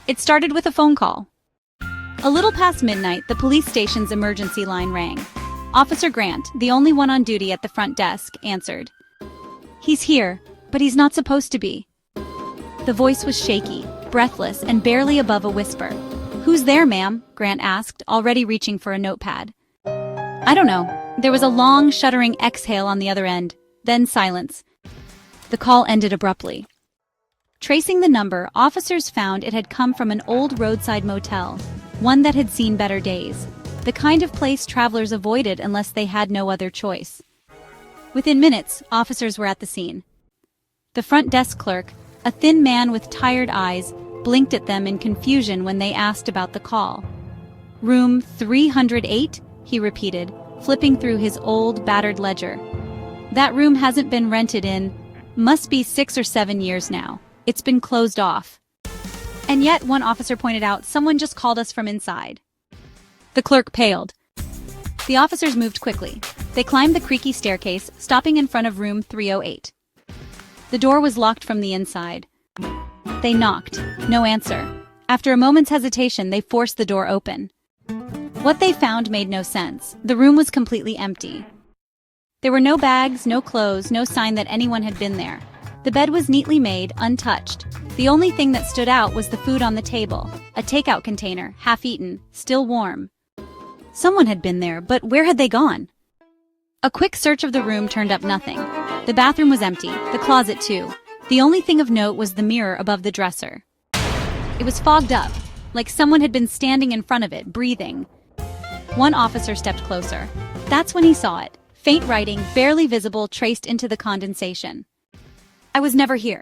It started with a phone call. A little past midnight, the police station's emergency line rang. Officer Grant, the only one on duty at the front desk, answered. "He's here, but he's not supposed to be." The voice was shaky, breathless, and barely above a whisper. "Who's there, ma'am?" Grant asked, already reaching for a notepad. "I don't know." There was a long, shuddering exhale on the other end, then silence. The call ended abruptly. Tracing the number, officers found it had come from an old roadside motel, one that had seen better days, the kind of place travelers avoided unless they had no other choice. Within minutes, officers were at the scene. The front desk clerk, a thin man with tired eyes, blinked at them in confusion when they asked about the call. "Room 308, he repeated, flipping through his old, battered ledger. "That room hasn't been rented in, must be 6 or 7 years now. It's been closed off." "And yet," one officer pointed out, "someone just called us from inside." The clerk paled. The officers moved quickly. They climbed the creaky staircase, stopping in front of room 308. The door was locked from the inside. They knocked. No answer. After a moment's hesitation, they forced the door open. What they found made no sense. The room was completely empty. There were no bags, no clothes, no sign that anyone had been there. The bed was neatly made, untouched. The only thing that stood out was the food on the table, a takeout container, half-eaten, still warm. Someone had been there, but where had they gone? A quick search of the room turned up nothing. The bathroom was empty, the closet too. The only thing of note was the mirror above the dresser. It was fogged up, like someone had been standing in front of it, breathing. One officer stepped closer. That's when he saw it. Faint writing, barely visible, traced into the condensation. "I was never here."